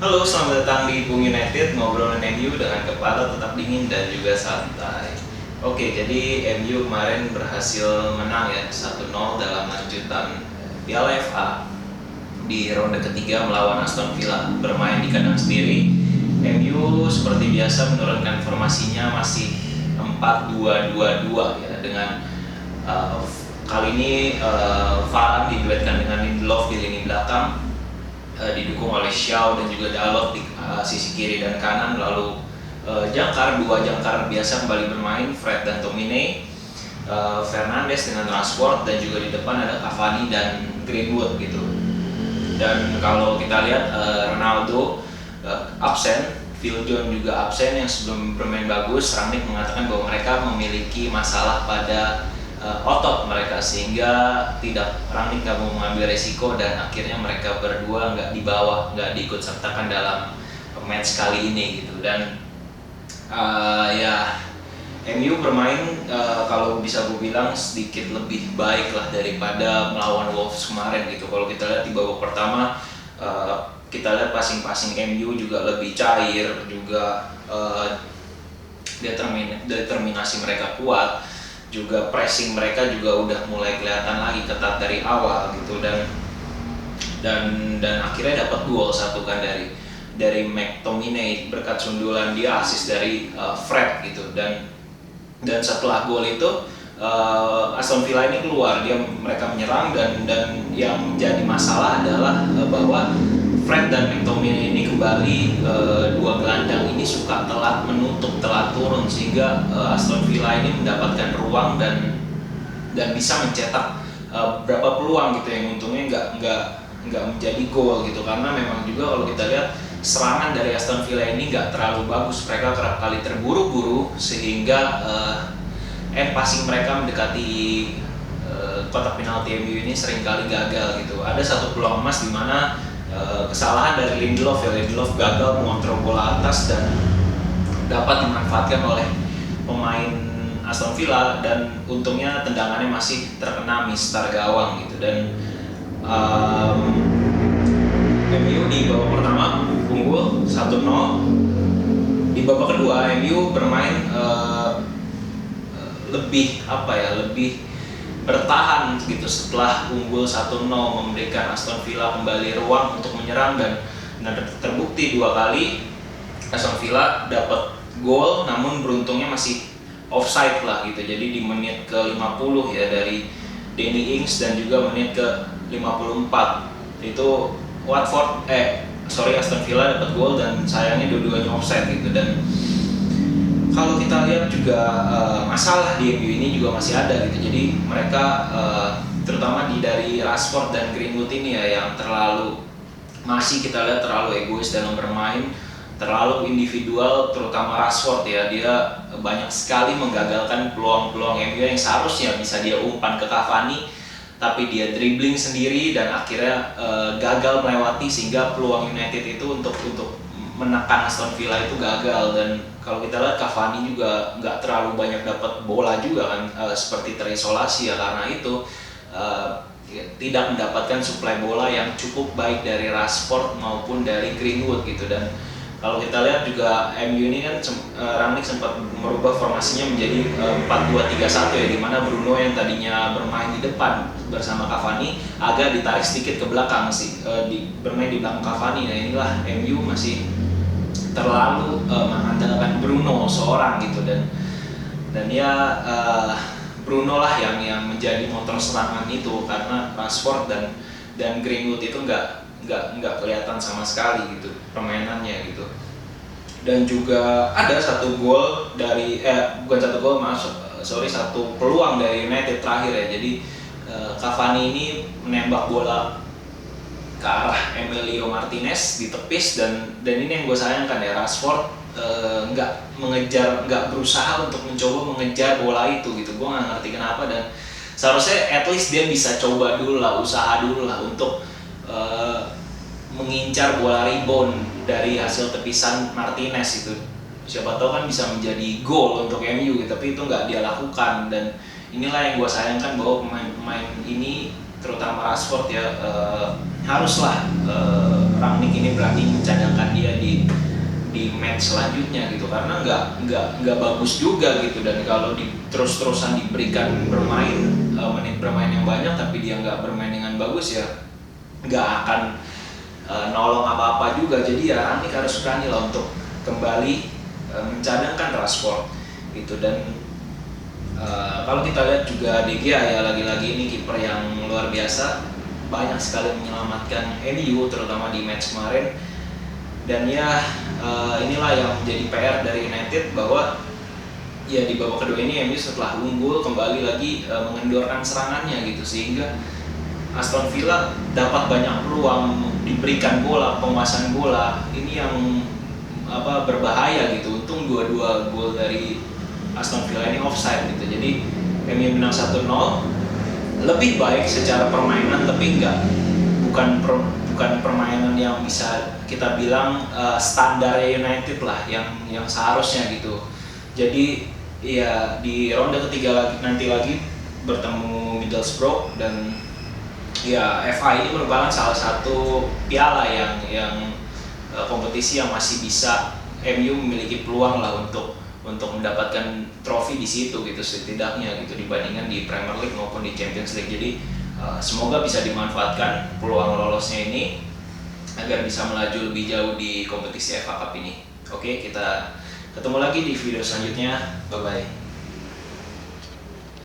Halo, selamat datang di Bung United, ngobrolin MU dengan kepala tetap dingin dan juga santai. Oke, jadi MU kemarin berhasil menang ya 1-0 dalam lanjutan Piala FA di ronde ketiga melawan Aston Villa. Bermain di kandang sendiri, MU seperti biasa menurunkan formasinya masih 4-2-2-2 ya, dengan kali ini Varane diduetkan dengan Lindelof di lini belakang, didukung oleh Shaw dan juga Dalot di sisi kiri dan kanan. Lalu dua jangkar biasa kembali bermain, Fred dan Tomine, Fernandes dengan Rashford, dan juga di depan ada Cavani dan Greenwood gitu. Dan kalau kita lihat Ronaldo absen, Phil Jones juga absen yang sebelum bermain bagus. Rangnick mengatakan bahwa mereka memiliki masalah pada otot mereka, sehingga Rangnick nggak mau mengambil resiko dan akhirnya mereka berdua nggak diikut sertakan dalam match kali ini gitu. Dan ya MU bermain kalau bisa gue bilang sedikit lebih baik lah daripada melawan Wolves kemarin gitu. Kalau kita lihat di babak pertama, kita lihat passing MU juga lebih cair, juga determinasi mereka kuat, juga pressing mereka juga udah mulai kelihatan lagi ketat dari awal gitu. Dan akhirnya dapat gol satu kan dari McTominay berkat sundulan dia, assist dari Fred gitu. Dan setelah gol itu Aston Villa ini keluar, mereka menyerang, dan yang menjadi masalah adalah bahwa Fred dan McTominay ini kembali, dua gelandang ini suka telat menutup, telat turun, sehingga Aston Villa ini mendapatkan ruang dan bisa mencetak berapa peluang gitu yang untungnya nggak menjadi gol gitu. Karena memang juga kalau kita lihat serangan dari Aston Villa ini nggak terlalu bagus, mereka kerap kali terburu-buru sehingga end passing mereka mendekati kotak penalti MU ini seringkali gagal gitu. Ada satu peluang emas di mana kesalahan dari Lindelof gagal mengontrol bola atas dan dapat dimanfaatkan oleh pemain Aston Villa, dan untungnya tendangannya masih terkena mistar gawang gitu. Dan MU di babak pertama unggul 1-0. Di babak kedua MU bermain lebih bertahan gitu. Setelah unggul 1-0 memberikan Aston Villa kembali ruang untuk menyerang, dan terbukti dua kali Aston Villa dapat gol, namun beruntungnya masih offside lah gitu. Jadi di menit ke-50 ya dari Danny Ings, dan juga menit ke-54 itu Aston Villa dapat gol, dan sayangnya dua-duanya offside gitu. Dan kalau kita lihat juga masalah di MU ini juga masih ada gitu. Jadi mereka terutama dari Rashford dan Greenwood ini ya, yang masih kita lihat terlalu egois dalam bermain, terlalu individual, terutama Rashford ya. Dia banyak sekali menggagalkan peluang-peluang MU yang seharusnya bisa dia umpan ke Cavani, tapi dia dribbling sendiri dan akhirnya gagal melewati, sehingga peluang United itu untuk menekan Aston Villa itu gagal. Dan kalau kita lihat Cavani juga nggak terlalu banyak dapat bola juga kan, seperti terisolasi ya, karena itu tidak mendapatkan suplai bola yang cukup baik dari Rashford maupun dari Greenwood gitu. Dan kalau kita lihat juga MU ini kan Rangnick sempat merubah formasinya menjadi 4-2-3-1 ya, dimana Bruno yang tadinya bermain di depan bersama Cavani agak ditarik sedikit ke belakang bermain di belakang Cavani. Nah inilah MU masih terlalu mengandalkan Bruno seorang gitu, dan ya Bruno lah yang menjadi motor serangan itu, karena Rashford dan Greenwood itu nggak kelihatan sama sekali gitu permainannya gitu. Dan juga ada satu peluang dari United terakhir ya. Jadi Cavani ini menembak bola ke arah Emilio Martinez di tepis, dan ini yang gue sayangkan ya, Rashford nggak berusaha untuk mencoba mengejar bola itu gitu. Gue nggak ngerti kenapa, dan seharusnya at least dia bisa coba dulu lah, usaha dulu lah untuk mengincar bola rebound dari hasil tepisan Martinez itu. Siapa tahu kan bisa menjadi gol untuk MU gitu, tapi itu nggak dia lakukan. Dan inilah yang gue sayangkan, bahwa pemain ini terutama Rashford ya, haruslah Rangnick ini berani mencadangkan dia di match selanjutnya gitu, karena nggak bagus juga gitu. Dan kalau terus-terusan diberikan menit bermain yang banyak tapi dia nggak bermain dengan bagus, ya nggak akan nolong apa-apa juga. Jadi ya Rangnick harus berani lah untuk kembali mencadangkan Rashford gitu. Dan kalau kita lihat juga De Gea ya, lagi-lagi ini kiper yang luar biasa, banyak sekali menyelamatkan MU terutama di match kemarin. Dan ya inilah yang menjadi PR dari United, bahwa ya di babak kedua ini MU setelah unggul kembali lagi mengendorkan serangannya gitu, sehingga Aston Villa dapat banyak peluang, diberikan bola, penguasaan bola, ini yang berbahaya gitu. Untung dua-dua gol dari Aston Villa ini offside gitu. Jadi MU menang 1-0, lebih baik secara permainan, tapi bukan permainan yang bisa kita bilang standar United lah, yang seharusnya gitu. Jadi ya di ronde ketiga nanti lagi bertemu Middlesbrough, dan ya FA ini merupakan salah satu piala yang kompetisi yang masih bisa MU memiliki peluang lah untuk mendapatkan trofi di situ gitu, setidaknya gitu, dibandingkan di Premier League maupun di Champions League. Jadi semoga bisa dimanfaatkan peluang lolosnya ini agar bisa melaju lebih jauh di kompetisi FA Cup ini. Oke, kita ketemu lagi di video selanjutnya. Bye bye.